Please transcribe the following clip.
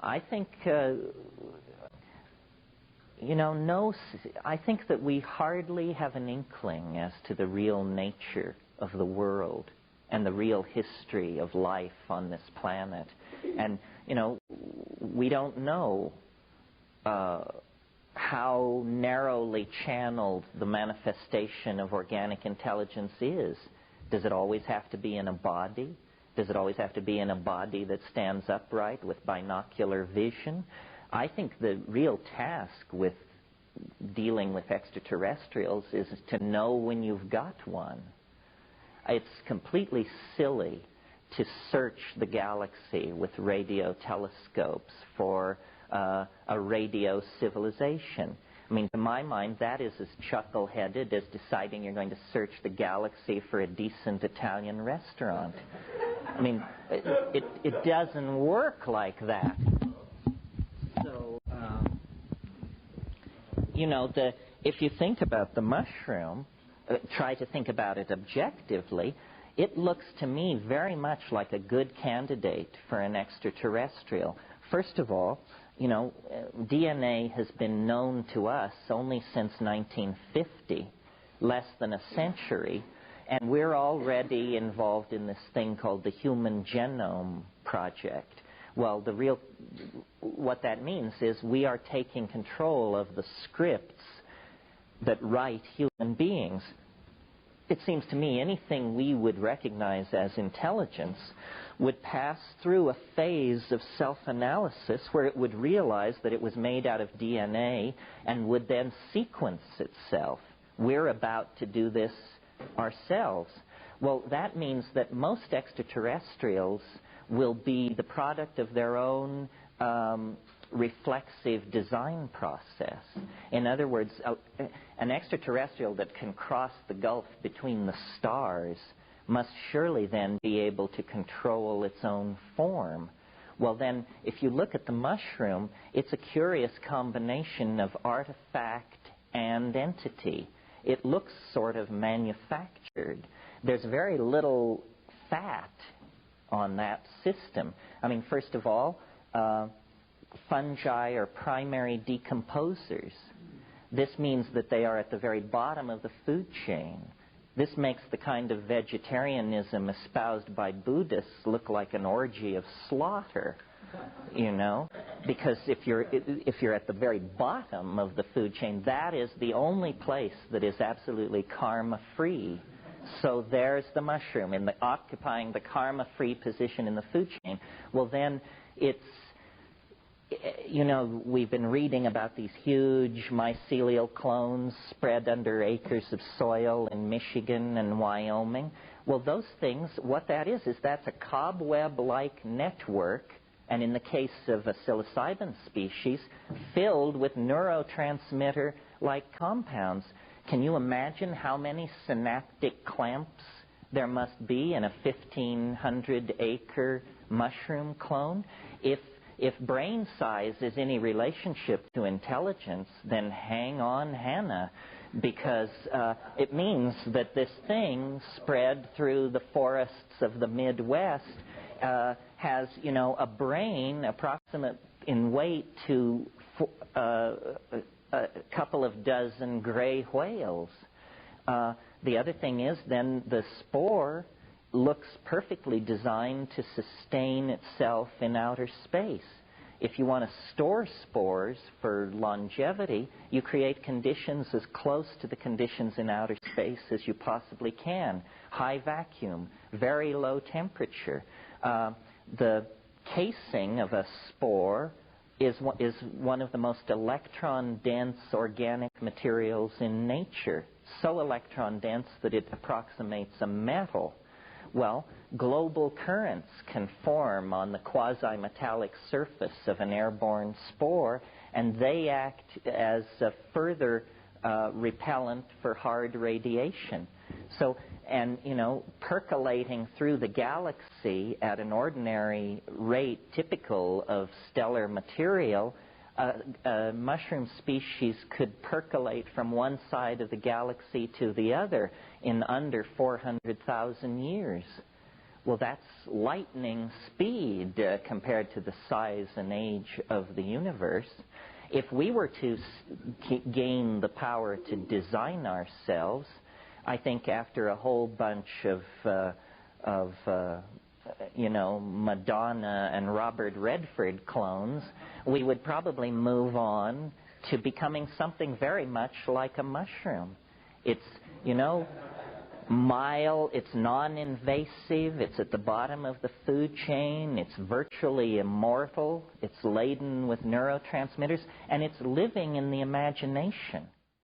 I think, I think that we hardly have an inkling as to the real nature of the world and the real history of life on this planet. And, we don't know how narrowly channeled the manifestation of organic intelligence is. Does it always have to be in a body? Does it always have to be in a body that stands upright with binocular vision? I think the real task with dealing with extraterrestrials is to know when you've got one. It's completely silly to search the galaxy with radio telescopes for a radio civilization. I mean, to my mind, that is as chuckle-headed as deciding you're going to search the galaxy for a decent Italian restaurant. I mean, it doesn't work like that. So, if you think about the mushroom, try to think about it objectively, it looks to me very much like a good candidate for an extraterrestrial. First of all, DNA has been known to us only since 1950, less than a century, and we're already involved in this thing called the Human Genome Project. Well, what that means is we are taking control of the scripts that write human beings. It seems to me anything we would recognize as intelligence would pass through a phase of self-analysis where it would realize that it was made out of DNA and would then sequence itself. We're about to do this ourselves. Well, that means that most extraterrestrials will be the product of their own reflexive design process. In other words, an extraterrestrial that can cross the gulf between the stars must surely then be able to control its own form. Well then, if you look at the mushroom, it's a curious combination of artifact and entity. It looks sort of manufactured. There's very little fat on that system. I mean, first of all, fungi are primary decomposers. This means that they are at the very bottom of the food chain. This makes the kind of vegetarianism espoused by Buddhists look like an orgy of slaughter, because if you're at the very bottom of the food chain, that is the only place that is absolutely karma-free. So there's the mushroom occupying the karma-free position in the food chain. Well, then it's, we've been reading about these huge mycelial clones spread under acres of soil in Michigan and Wyoming. Well, those things, what that is that's a cobweb-like network, and in the case of a psilocybin species, filled with neurotransmitter-like compounds. Can you imagine how many synaptic clamps there must be in a 1,500-acre mushroom clone? If brain size is any relationship to intelligence, then hang on, Hannah, because it means that this thing spread through the forests of the Midwest has, a brain approximate in weight to a couple of dozen gray whales. The other thing is then the spore looks perfectly designed to sustain itself in outer space. If you want to store spores for longevity, you create conditions as close to the conditions in outer space as you possibly can. High vacuum, very low temperature. The casing of a spore is one of the most electron-dense organic materials in nature. So electron-dense that it approximates a metal. Well, global currents can form on the quasi-metallic surface of an airborne spore, and they act as a further repellent for hard radiation. So, and percolating through the galaxy at an ordinary rate typical of stellar material, a mushroom species could percolate from one side of the galaxy to the other in under 400,000 years. well, that's lightning speed compared to the size and age of the universe. If we were to gain the power to design ourselves, I think after a whole bunch of Madonna and Robert Redford clones, we would probably move on to becoming something very much like a mushroom. It's, mild, it's non-invasive, it's at the bottom of the food chain, it's virtually immortal, it's laden with neurotransmitters, and it's living in the imagination.